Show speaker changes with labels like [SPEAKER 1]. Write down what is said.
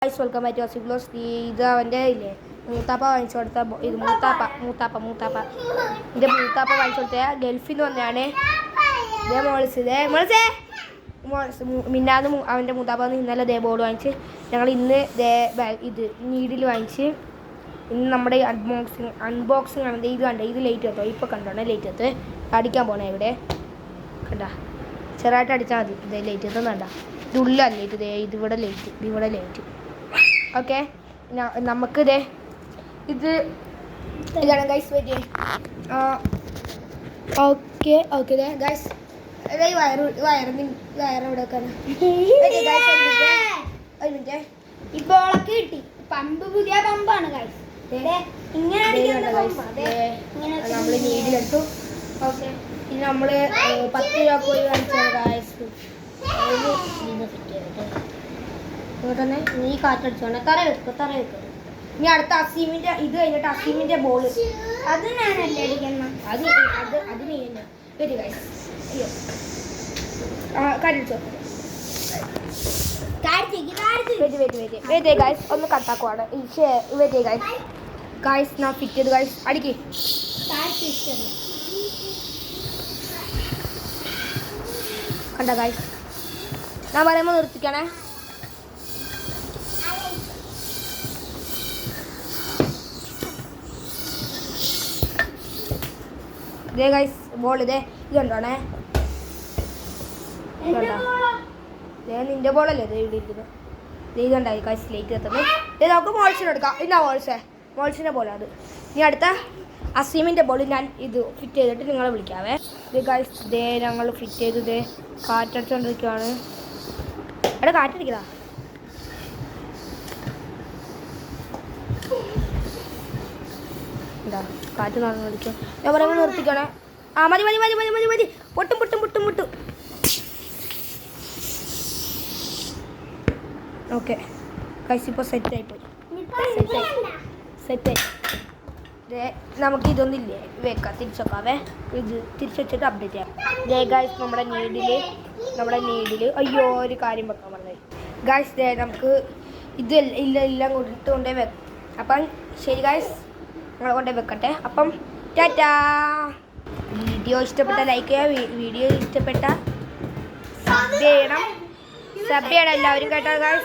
[SPEAKER 1] Welcome back to അസിബ്ലോസ്. ഇത് അവൻ്റെ ഇല്ലേ മൂത്താപ്പ വാങ്ങിച്ചു കൊടുത്ത ഇത് മൂത്താപ്പ എൻ്റെ മൂത്താപ്പ വാങ്ങിച്ചു കൊടുത്ത ഗൾഫിൽ നിന്ന് വന്നതാണ്. ഇതേ മോൾസ് മിന്നാന്ന് അവൻ്റെ മൂത്താപ്പ ഇന്നലെ ദേ ബോർഡ് വാങ്ങിച്ച് ഞങ്ങൾ ഇന്ന് ഇത് നീഡിൽ വാങ്ങിച്ച് ഇന്ന് നമ്മുടെ അൺബോക്സിങ് ആണ്. ഇത് കണ്ട ഇത് ലേറ്റ് എത്തോ ഇപ്പോൾ കണ്ടോണേ ലേറ്റ് എത്ത് അടിക്കാൻ പോണേ ഇവിടെ കണ്ട ചെറുതായിട്ട് അടിച്ചാൽ മതി. ഇതേ ലേറ്റ് എത്തുന്നുണ്ട ഇത് ഉള്ളല്ലേ ഇതിവിടെ ലേറ്റ് ഓക്കെ. നമുക്ക് ഇതാണ് ഗൈസ് വെയിറ്റ് ഓക്കെ ഗൈസ് വയറിവിടെ ഒരു മിനിറ്റ്
[SPEAKER 2] ഇപ്പോൾ കിട്ടി പമ്പ് പുതിയ പമ്പാണ് ഗൈസ്.
[SPEAKER 1] നമ്മൾ നീഡിലെടുത്തു. ഓക്കെ ഇനി നമ്മൾ 10 രൂപ പോയി കാണിച്ചാണ് ഗൈസ്. തന്നെ നീ കാറ്റടിച്ചോണേ തറ വെക്കും. ഇനി അടുത്ത അസീമിന്റെ ഇത് കഴിഞ്ഞിട്ട് അസീമിന്റെ ബോൾ
[SPEAKER 2] അത് ഞാനല്ലേ അടിക്കണം.
[SPEAKER 1] അത് നീ തന്നെ വരി ഗൈസ്. അയ്യോ കാറ്റടിച്ചോ വെയിറ്റ് ഗൈസ് ഒന്ന് കട്ടാക്കുവാണ്. വെയിറ്റ് ഗൈസ് ഞാൻ ഫിറ്റ് ചെയ്ത് ഗൈസ് അടിക്ക് കണ്ട ഗൈസ് ഞാൻ പറയുമ്പോൾ നിർത്തിക്കണേ. ഇതേ ഗൈസ് ബോൾ ഇത് കണ്ടോണേ നിന്റെ ബോളല്ലേ ഇത് ഇവിടെ ഇരിക്കുന്നത്. ഇത് കണ്ടായി ഗൈസ് ലേറ്റ് എത്തുന്നത്. ഇത് നമുക്ക് മോൾസിന് എടുക്കാം. ഇന്നാ മോൾസിൻ്റെ ബോളാണ് അത്. ഇനി അടുത്ത അസീമിൻ്റെ ബോൾ ഞാൻ ഇത് ഫിറ്റ് ചെയ്തിട്ട് നിങ്ങളെ വിളിക്കാവേ. ഇത് ഗൈസ് ഇതേ ഞങ്ങൾ ഫിറ്റ് ചെയ്ത് ഇതേ കാറ്റടിച്ചുകൊണ്ടിരിക്കുകയാണ്. എടാ കാറ്റടിക്കടാ. എന്താ കാറ്റ് നടന്നു വിളിക്കും. ഞാൻ പറയുമ്പോൾ നിർത്തിക്കണേ. ആ മതി പൊട്ടും ഓക്കെ കൈസ് ഇപ്പോൾ സെറ്റായിപ്പോയി. നമുക്ക് ഇതൊന്നില്ലേ വെക്കാം തിരിച്ചൊക്കാവേ. ഇത് തിരിച്ച് വെച്ചിട്ട് അപ്ഡേറ്റ് ചെയ്യാം. ഗൈസ് നമ്മുടെ നീഡിൽ അയ്യോ ഒരു കാര്യം വെക്കാൻ പറഞ്ഞത് ഗൈസ്. നമുക്ക് ഇത് എല്ലാം കൊണ്ടേ വെക്കാം. അപ്പം ശരി ഗൈസ് നിങ്ങളെ കൊണ്ടേ വെക്കട്ടെ. അപ്പം ടാറ്റാ. വീഡിയോ ഇഷ്ടപ്പെട്ട ലൈക്ക് ചെയ്യുക. വീഡിയോ ഇഷ്ടപ്പെട്ട സബ് ചെയ്യണം എല്ലാവരും കേട്ടോ ഗൈസ്.